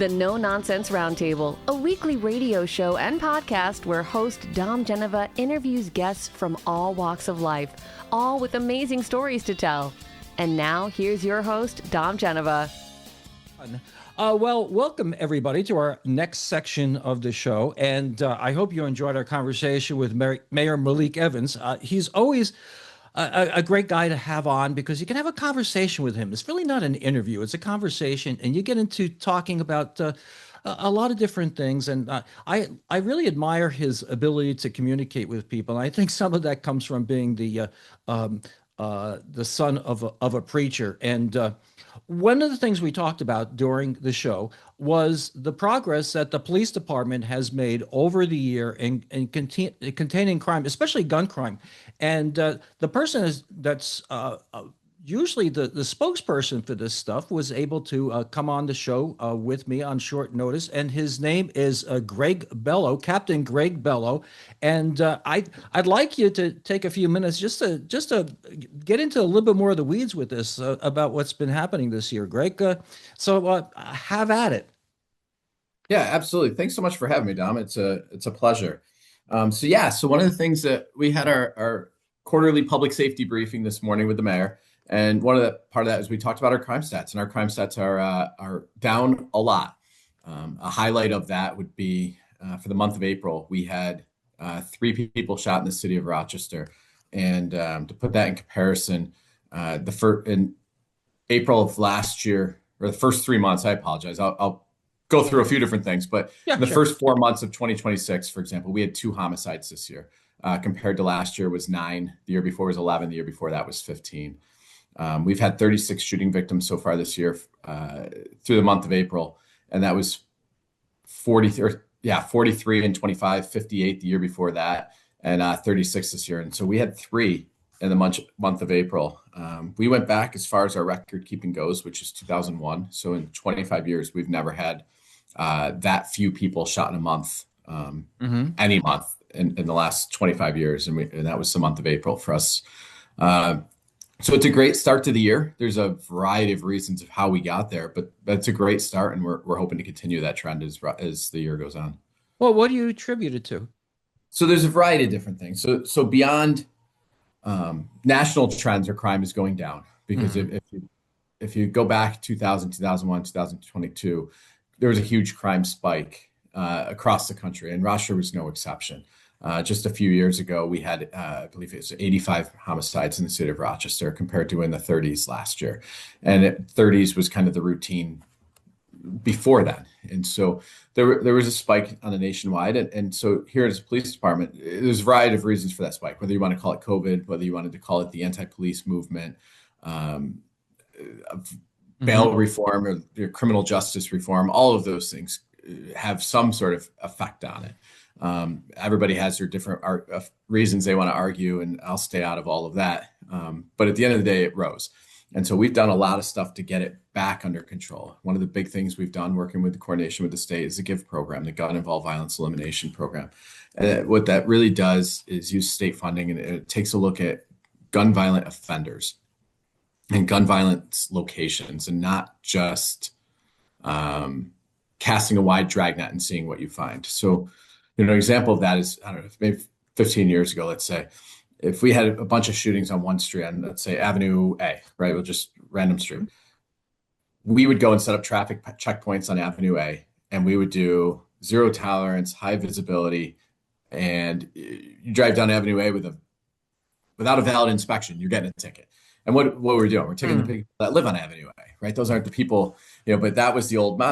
The No Nonsense Roundtable, a weekly radio show and podcast where host Dom Genova interviews guests from all walks of life, all with amazing stories to tell. And now, here's your host, Dom Genova. Well, welcome everybody to our next section of the show. And I hope you enjoyed our conversation with Mayor Malik Evans. He's always a great guy to have on because you can have a conversation with him. It's really not an interview. It's a conversation. And you get into talking about a lot of different things. And I really admire his ability to communicate with people. And I think some of that comes from being the son of a preacher. And one of the things we talked about during the show was the progress that the police department has made over the year in containing crime, especially gun crime. And the person that's usually the spokesperson for this stuff was able to come on the show with me on short notice, and his name is Greg Bello, Captain Greg Bello. And I'd like you to take a few minutes just to get into a little bit more of the weeds with this about what's been happening this year, Greg. So have at it. Yeah, absolutely. Thanks so much for having me, Dom. It's a pleasure. So one of the things that we had our quarterly public safety briefing this morning with the mayor. And part of that is we talked about our crime stats, and our crime stats are down a lot. A highlight of that would be for the month of April, we had 3 people shot in the city of Rochester. And to put that in comparison, in April of last year, or the first 3 months, I apologize. I'll go through a few different things, but in the first 4 months of 2026, for example, we had 2 homicides this year. Compared to last year was 9. The year before was 11. The year before that was 15. We've had 36 shooting victims so far this year through the month of April, and that was 43 and 25, 58 the year before that, and 36 this year. And so we had 3 in the month of April. We went back as far as our record keeping goes, which is 2001. So in 25 years, we've never had that few people shot in a month, any month in the last 25 years, and that was the month of April for us. So it's a great start to the year. There's a variety of reasons of how we got there, but that's a great start, and we're hoping to continue that trend as the year goes on. Well, what do you attribute it to? So there's a variety of different things. So beyond national trends, where crime is going down, because if you go back 2000, 2001, 2022, there was a huge crime spike across the country, and Rochester was no exception. Just a few years ago, we had, I believe it was 85 homicides in the city of Rochester compared to in the 30s last year. And 30s was kind of the routine before that. And so there was a spike on a nationwide. And so here at the police department, there's a variety of reasons for that spike, whether you want to call it COVID, whether you wanted to call it the anti-police movement, bail reform or criminal justice reform, all of those things have some sort of effect on it. Everybody has their different reasons they want to argue, and I'll stay out of all of that. But at the end of the day, it rose. And so we've done a lot of stuff to get it back under control. One of the big things we've done working with the coordination with the state is the GIVE program, the Gun Involved Violence Elimination Program. What that really does is use state funding, and it takes a look at gun violent offenders and gun violence locations, and not just casting a wide dragnet and seeing what you find. So, an example of that is, I don't know, maybe 15 years ago, let's say, if we had a bunch of shootings on one street, on, let's say, Avenue A, right? We'll just random street. We would go and set up traffic checkpoints on Avenue A, and we would do zero tolerance, high visibility, and you drive down Avenue A without a valid inspection, you're getting a ticket. And what we're doing, we're taking the people that live on Avenue A, right? Those aren't the people, but that was the old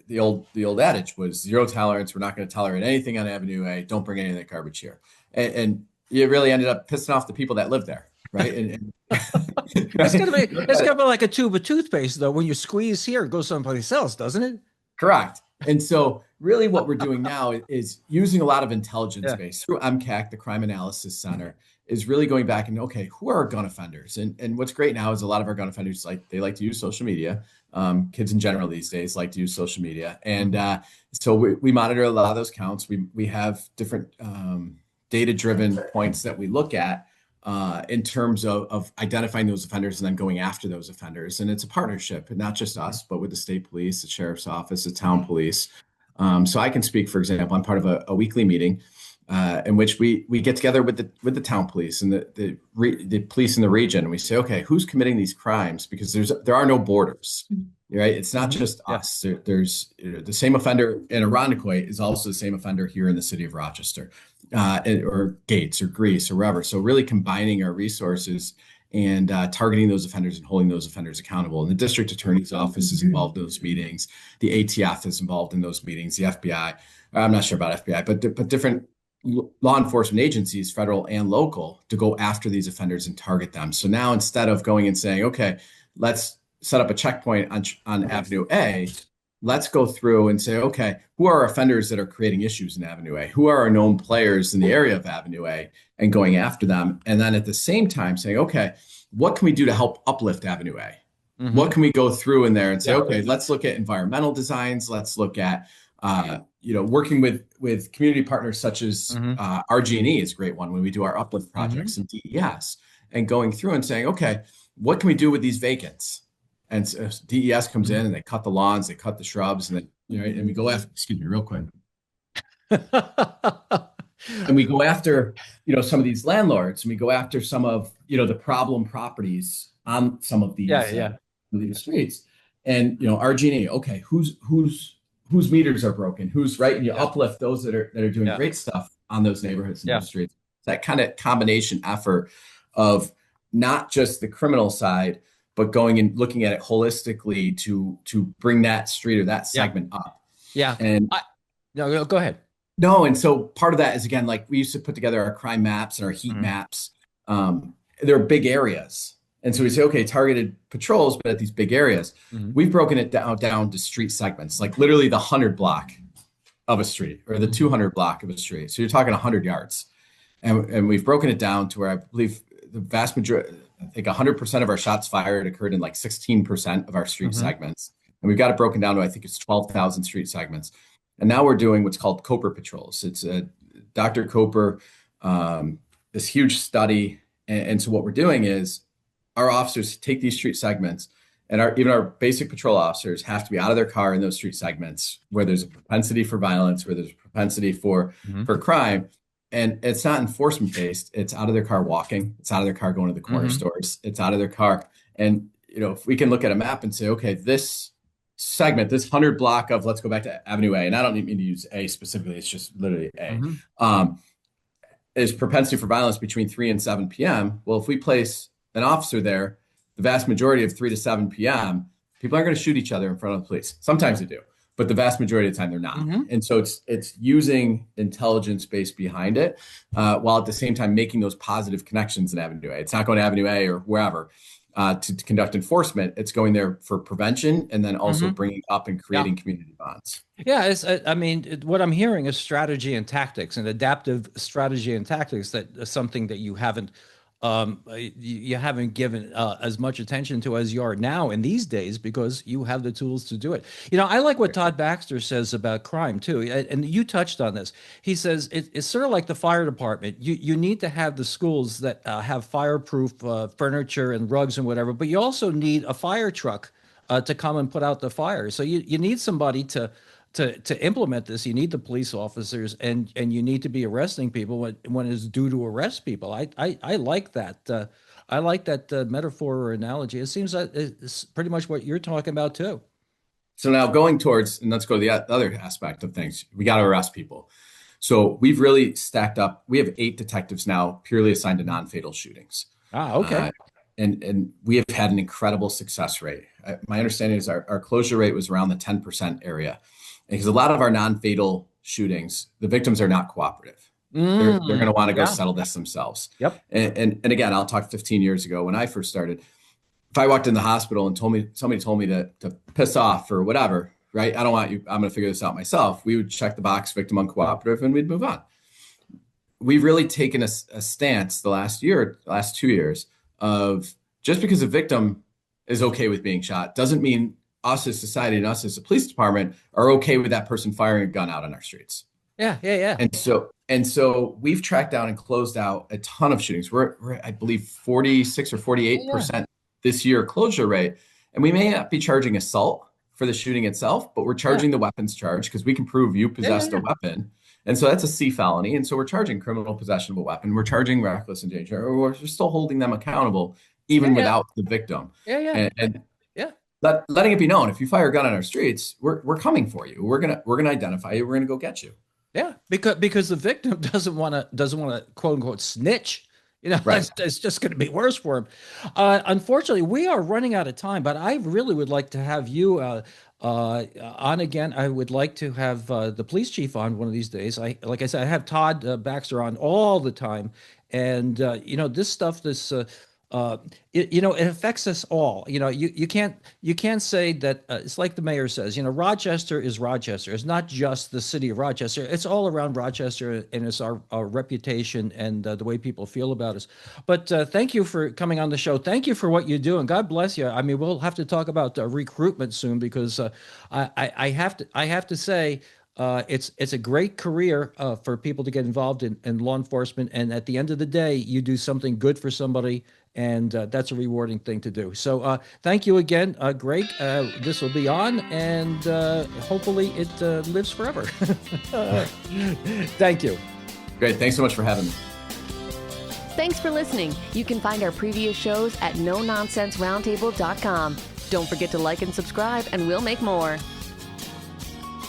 the old adage was zero tolerance. We're not going to tolerate anything on Avenue A. Don't bring any of that garbage here. And it really ended up pissing off the people that live there, right? And it's gonna be like a tube of toothpaste, though. When you squeeze here, it goes someplace else, doesn't it? Correct. And so really what we're doing now is using a lot of intelligence base through MCAC, the Crime Analysis Center, is really going back and, okay, who are our gun offenders? And what's great now is a lot of our gun offenders, they like to use social media. Kids in general these days like to use social media. And so we monitor a lot of those counts. We have different data-driven points that we look at in terms of identifying those offenders and then going after those offenders. And it's a partnership, and not just us, but with the state police, the sheriff's office, the town police. So I can speak, for example, I'm part of a weekly meeting in which we get together with the town police and the police in the region, and we say, okay, who's committing these crimes? Because there are no borders, right? It's not just us. There's the same offender in Irondequoit is also the same offender here in the city of Rochester, or Gates or Greece or wherever. So really combining our resources and targeting those offenders and holding those offenders accountable. And the district attorney's office is involved in those meetings. The ATF is involved in those meetings. The FBI, I'm not sure about FBI, but different law enforcement agencies, federal and local, to go after these offenders and target them. So now instead of going and saying, okay, let's set up a checkpoint on Avenue A, let's go through and say, okay, who are offenders that are creating issues in Avenue A? Who are our known players in the area of Avenue A, and going after them? And then at the same time saying, okay, what can we do to help uplift Avenue A? What can we go through in there and say, okay, let's look at environmental designs. Let's look at, working with community partners such as RG&E is a great one when we do our uplift projects, and DES, and going through and saying, okay, what can we do with these vacants? And so DES comes in and they cut the lawns, they cut the shrubs, and and we go after, excuse me, real quick. And we go after, some of these landlords, and we go after some of, the problem properties on some of these, these streets. And, RG&E, okay, whose meters are broken? Who's right? And you uplift those that are doing great stuff on those neighborhoods and those streets. That kind of combination effort of not just the criminal side, but going and looking at it holistically to bring that street or that segment up. Yeah. And no, go ahead. No. And so part of that is, again, like we used to put together our crime maps and our heat maps. They're big areas. And so we say, okay, targeted patrols, but at these big areas. We've broken it down to street segments, like literally the 100 block of a street or the 200 block of a street. So you're talking 100 yards. And we've broken it down to where I believe the vast majority, I think 100% of our shots fired occurred in like 16% of our street segments. And we've got it broken down to, I think it's 12,000 street segments. And now we're doing what's called Coper patrols. It's Dr. Coper, this huge study. And so what we're doing is our officers take these street segments, and even our basic patrol officers have to be out of their car in those street segments where there's a propensity for violence, where there's a propensity for crime. And it's not enforcement based. It's out of their car walking. It's out of their car going to the corner stores. It's out of their car. And, if we can look at a map and say, okay, this segment, this 100 block of, let's go back to Avenue A, and I don't mean to use A specifically, it's just literally A, is propensity for violence between 3 and 7 p.m. Well, if we place an officer there, the vast majority of 3 to 7 p.m., people aren't going to shoot each other in front of the police. Sometimes they do, but the vast majority of the time they're not. And so it's using intelligence based behind it, while at the same time making those positive connections in Avenue A. It's not going to Avenue A or wherever to conduct enforcement. It's going there for prevention, and then also bringing up and creating community bonds. Yeah, what I'm hearing is strategy and tactics, and adaptive strategy and tactics. That is something that you haven't given as much attention to as you are now in these days, because you have the tools to do it. I like what Todd Baxter says about crime too, and you touched on this. He says it's sort of like the fire department. You need to have the schools that have fireproof furniture and rugs and whatever, but you also need a fire truck to come and put out the fire. So you need somebody to implement this. You need the police officers, and you need to be arresting people when it's due to arrest people. I like that. I like that metaphor or analogy. It seems that it's pretty much what you're talking about too. So now going towards, and let's go to the other aspect of things. We got to arrest people. So we've really stacked up. We have 8 detectives now purely assigned to non-fatal shootings. Okay. And we have had an incredible success rate. My understanding is our closure rate was around the 10% area. Because a lot of our non-fatal shootings, the victims are not cooperative. They're going to want to go settle this themselves. Yep. And again, I'll talk 15 years ago when I first started. If I walked in the hospital and somebody told me to piss off or whatever, right? I don't want you. I'm going to figure this out myself. We would check the box, victim uncooperative, and we'd move on. We've really taken a stance the last 2 years of, just because a victim is okay with being shot doesn't mean us as society and us as a police department are okay with that person firing a gun out on our streets. Yeah. And so And so we've tracked down and closed out a ton of shootings. We're I believe 46 or 48% this year closure rate. And we may not be charging assault for the shooting itself, but we're charging the weapons charge because we can prove you possessed a weapon. And so that's a C felony. And so we're charging criminal possession of a weapon. We're charging reckless endanger, or we're still holding them accountable even without the victim. And letting it be known, if you fire a gun on our streets, we're coming for you. We're gonna identify you. We're gonna go get you. Yeah, because the victim doesn't want to quote unquote snitch. It's just going to be worse for him. Unfortunately, we are running out of time, but I really would like to have you on again. I would like to have the police chief on one of these days. Like I said, I have Todd Baxter on all the time, and this stuff, it affects us all. You can't say that it's like the mayor says, Rochester is Rochester. It's not just the city of Rochester. It's all around Rochester, and it's our reputation and the way people feel about us. But thank you for coming on the show. Thank you for what you do, and God bless you. I mean, we'll have to talk about recruitment soon, because I have to say, it's a great career for people to get involved in law enforcement. And at the end of the day, you do something good for somebody, and that's a rewarding thing to do. So thank you again, Greg. This will be on, and hopefully it lives forever. Thank you. Great. Thanks so much for having me. Thanks for listening. You can find our previous shows at nononsenseroundtable.com. Don't forget to like and subscribe, and we'll make more.